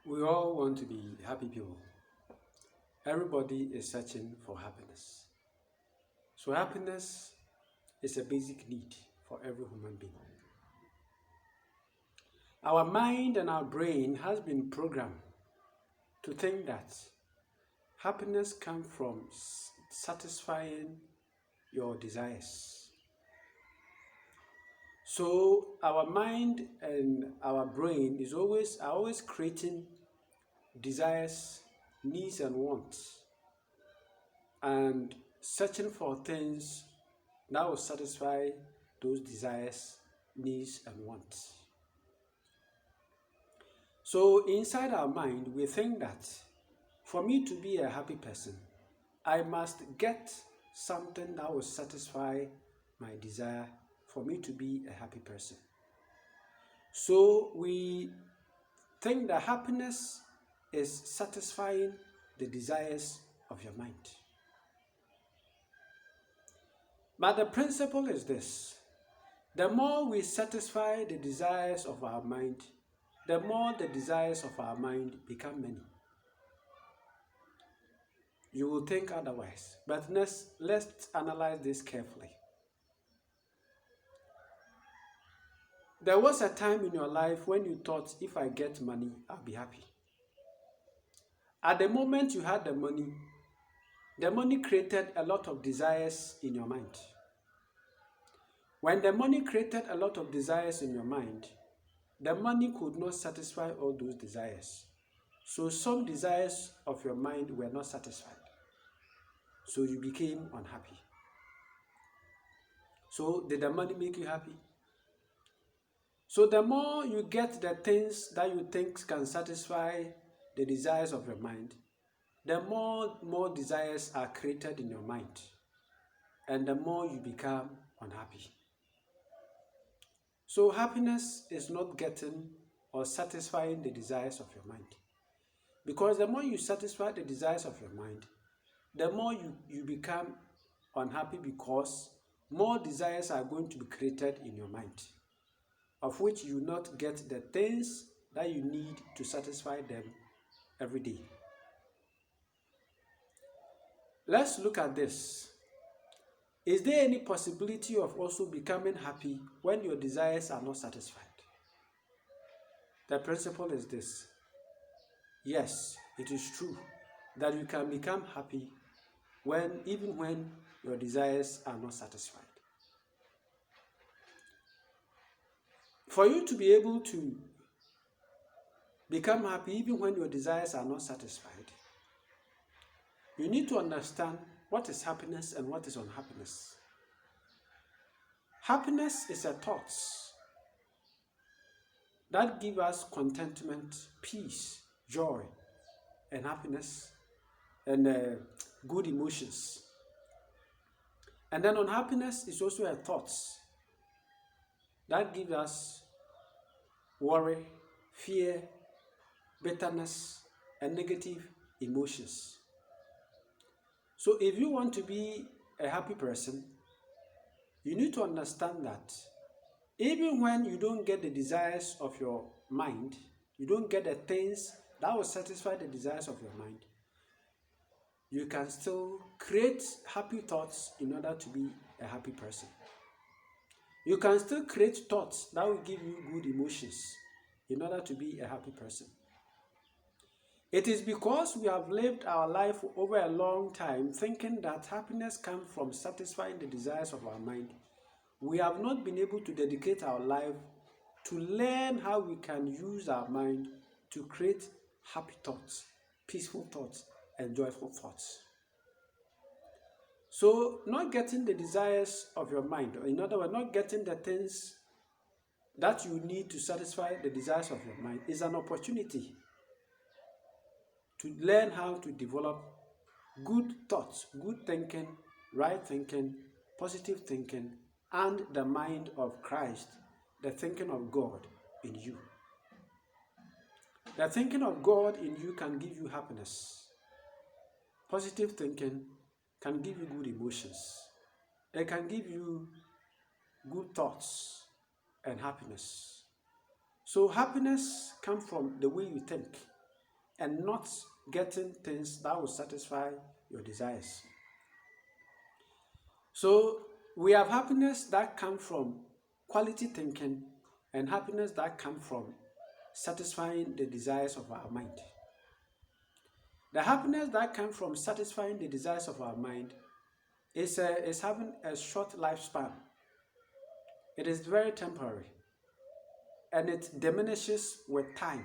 We all want to be happy people. Everybody is searching for happiness. So, happiness is a basic need for every human being. Our mind and our brain has been programmed to think that happiness comes from satisfying your desires. So, our mind and our brain are always creating desires, needs, and wants, and searching for things that will satisfy those desires, needs, and wants. So, inside our mind, we think that for me to be a happy person, I must get something that will satisfy my desire for me to be a happy person. So, we think that happiness is satisfying the desires of your mind. But the principle is this: the more we satisfy the desires of our mind, the more the desires of our mind become many. You will think otherwise, but let's analyze this carefully. There was a time in your life when you thought, if I get money, I'll be happy. At the moment you had the money created a lot of desires in your mind. When the money created a lot of desires in your mind, the money could not satisfy all those desires. So some desires of your mind were not satisfied. So you became unhappy. So did the money make you happy? So the more you get the things that you think can satisfy the desires of your mind, the more desires are created in your mind, and the more you become unhappy. So happiness is not getting or satisfying the desires of your mind. Because the more you satisfy the desires of your mind, the more you become unhappy, because more desires are going to be created in your mind, of which you not get the things that you need to satisfy them every day. Let's look at this. Is there any possibility of also becoming happy when your desires are not satisfied? The principle is this: yes, it is true that you can become happy even when your desires are not satisfied. For you to be able to become happy even when your desires are not satisfied, you need to understand what is happiness and what is unhappiness. Happiness is a thought that gives us contentment, peace, joy, and happiness, and good emotions. And then unhappiness is also a thought that gives us worry, fear, bitterness, and negative emotions. So if you want to be a happy person, you need to understand that even when you don't get the desires of your mind, you don't get the things that will satisfy the desires of your mind, you can still create happy thoughts in order to be a happy person. You can still create thoughts that will give you good emotions in order to be a happy person. It is because we have lived our life over a long time thinking that happiness comes from satisfying the desires of our mind. We have not been able to dedicate our life to learn how we can use our mind to create happy thoughts, peaceful thoughts, and joyful thoughts. So, not getting the desires of your mind, or in other words, not getting the things that you need to satisfy the desires of your mind, is an opportunity to learn how to develop good thoughts, good thinking, right thinking, positive thinking, and the mind of Christ, the thinking of God in you. The thinking of God in you can give you happiness. Positive thinking can give you good emotions. It can give you good thoughts and happiness. So happiness comes from the way you think. and not getting things that will satisfy your desires. So we have happiness that comes from quality thinking and happiness that comes from satisfying the desires of our mind. The happiness that comes from satisfying the desires of our mind is having a short lifespan. It is very temporary and it diminishes with time.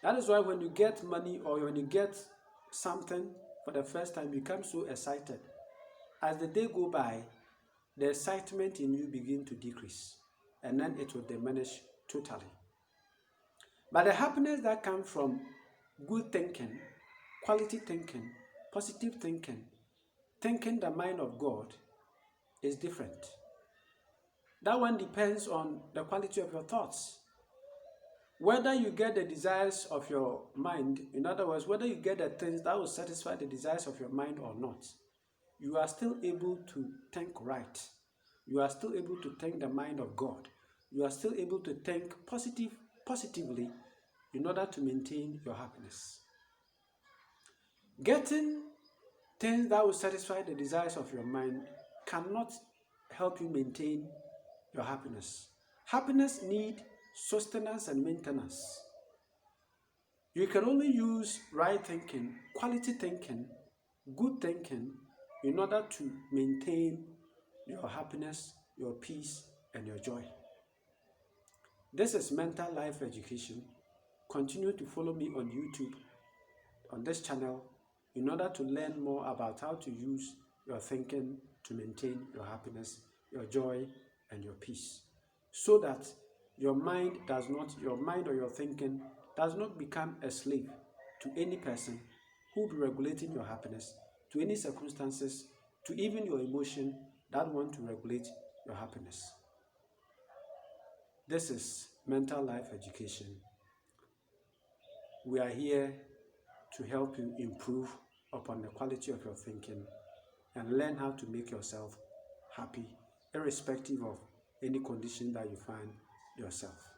That is why when you get money or when you get something for the first time, you become so excited. As the day go by, the excitement in you begin to decrease and then it will diminish totally. But the happiness that comes from good thinking, quality thinking, positive thinking, thinking the mind of God is different. That one depends on the quality of your thoughts. Whether you get the desires of your mind, in other words, whether you get the things that will satisfy the desires of your mind or not, you are still able to think right. You are still able to think the mind of God. You are still able to think positively in order to maintain your happiness. Getting things that will satisfy the desires of your mind cannot help you maintain your happiness. Happiness needs sustenance and maintenance. You can only use right thinking, quality thinking, good thinking in order to maintain your happiness, your peace, and your joy. This is Mental Life Education. Continue to follow me on YouTube, on this channel, in order to learn more about how to use your thinking to maintain your happiness, your joy, and your peace, so that your mind or your thinking does not become a slave to any person who will be regulating your happiness, to any circumstances, to even your emotion that want to regulate your happiness. This is Mental Life Education. We are here to help you improve upon the quality of your thinking and learn how to make yourself happy, irrespective of any condition that you find yourself.